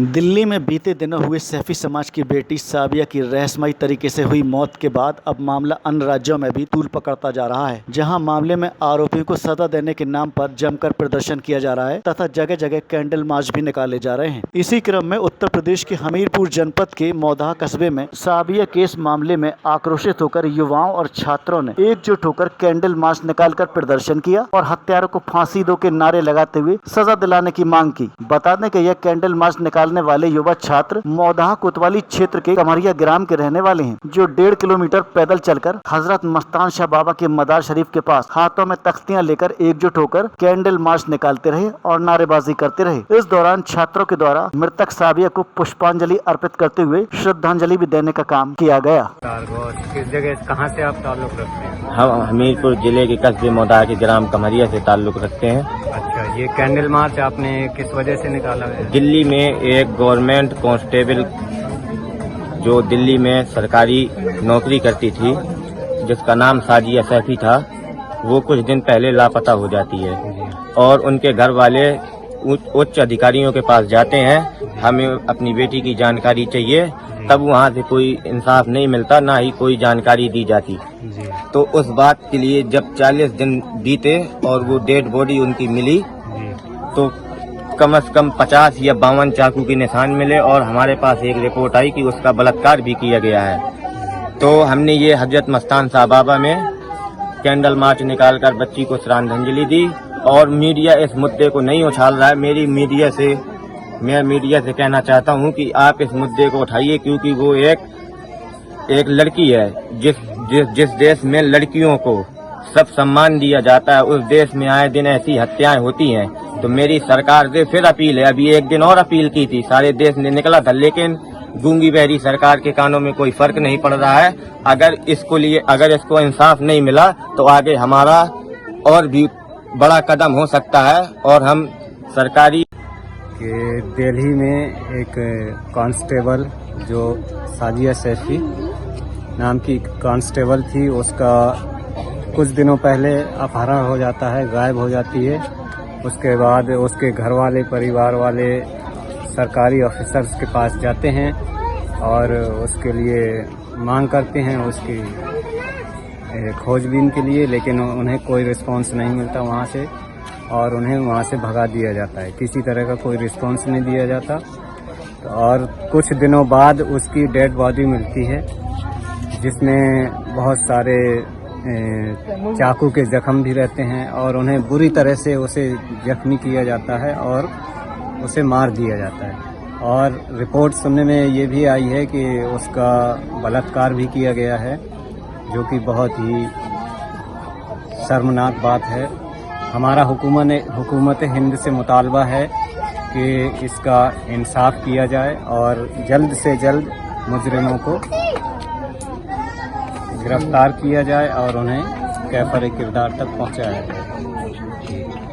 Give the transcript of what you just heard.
दिल्ली में बीते दिनों हुए सैफी समाज की बेटी साबिया की रहस्यमयी तरीके से हुई मौत के बाद अब मामला अन्य राज्यों में भी तूल पकड़ता जा रहा है, जहां मामले में आरोपियों को सजा देने के नाम पर जमकर प्रदर्शन किया जा रहा है तथा जगह जगह कैंडल मार्च भी निकाले जा रहे हैं। इसी क्रम में उत्तर प्रदेश के हमीरपुर जनपद के मौदाह कस्बे में साबिया केस मामले में आक्रोशित होकर युवाओं और छात्रों ने एकजुट होकर कैंडल मार्च निकालकर प्रदर्शन किया और हत्यारों को फांसी दो के नारे लगाते हुए सजा दिलाने की मांग की। बता दें कि यह कैंडल मार्च निकालने वाले युवा छात्र मौदाह कोतवाली क्षेत्र के कमरिया ग्राम के रहने वाले हैं, जो 1.5 किलोमीटर पैदल चलकर हजरत मस्तान शाह बाबा के मदार शरीफ के पास हाथों में तख्तियां लेकर एकजुट होकर कैंडल मार्च निकालते रहे और नारेबाजी करते रहे। इस दौरान छात्रों के द्वारा मृतक साबिया को पुष्पांजलि अर्पित करते हुए श्रद्धांजलि भी देने का काम किया गया। किस जगह कहाँ से आप ताल्लुक रखते हैं? हम हमीरपुर जिले के कस्बे मौदाह के ग्राम कमरिया से ताल्लुक रखते हैं। अच्छा, ये कैंडल मार्च आपने किस वजह से निकाला है? दिल्ली में एक गवर्नमेंट कांस्टेबल जो दिल्ली में सरकारी नौकरी करती थी, जिसका नाम साजिया सैफी था, वो कुछ दिन पहले लापता हो जाती है और उनके घर वाले उच्च अधिकारियों के पास जाते हैं, हमें अपनी बेटी की जानकारी चाहिए, तब वहाँ से कोई इंसाफ नहीं मिलता, ना ही कोई जानकारी दी जाती। तो उस बात के लिए जब 40 दिन बीते और वो डेड बॉडी उनकी मिली, तो कम से कम 50 या 52 चाकू के निशान मिले और हमारे पास एक रिपोर्ट आई कि उसका बलात्कार भी किया गया है। तो हमने ये हजरत मस्तान साहब बाबा में कैंडल मार्च निकालकर बच्ची को श्रद्धांजलि दी और मीडिया इस मुद्दे को नहीं उछाल रहा है। मैं मीडिया से कहना चाहता हूं कि आप इस मुद्दे को उठाइए, क्योंकि वो एक लड़की है। जिस देश में लड़कियों को सब सम्मान दिया जाता है, उस देश में आए दिन ऐसी हत्याएं होती हैं। तो मेरी सरकार से फिर अपील है, अभी एक दिन और अपील की थी, सारे देश ने निकला था, लेकिन गूंगी बहरी सरकार के कानों में कोई फर्क नहीं पड़ रहा है। अगर इसको इंसाफ नहीं मिला तो आगे हमारा और भी बड़ा कदम हो सकता है और हम सरकारी कि दिल्ली में एक कांस्टेबल जो साजिया सैफी नाम की कांस्टेबल थी, उसका कुछ दिनों पहले अपहरण हो जाता है, गायब हो जाती है। उसके बाद उसके घर वाले, परिवार वाले सरकारी ऑफिसर्स के पास जाते हैं और उसके लिए मांग करते हैं, उसकी खोजबीन के लिए, लेकिन उन्हें कोई रिस्पांस नहीं मिलता वहाँ से और उन्हें वहाँ से भगा दिया जाता है। किसी तरह का कोई रिस्पांस नहीं दिया जाता और कुछ दिनों बाद उसकी डेड बॉडी मिलती है, जिसमें बहुत सारे चाकू के जख्म भी रहते हैं और उन्हें बुरी तरह से उसे जख्मी किया जाता है और उसे मार दिया जाता है। और रिपोर्ट सुनने में ये भी आई है कि उसका बलात्कार भी किया गया है, जो कि बहुत ही शर्मनाक बात है। हमारा हुकूमत हिंद से मुतालबा है कि इसका इंसाफ किया जाए और जल्द से जल्द मुजरिमों को गिरफ्तार किया जाए और उन्हें कैफर किरदार तक पहुंचाया जाए।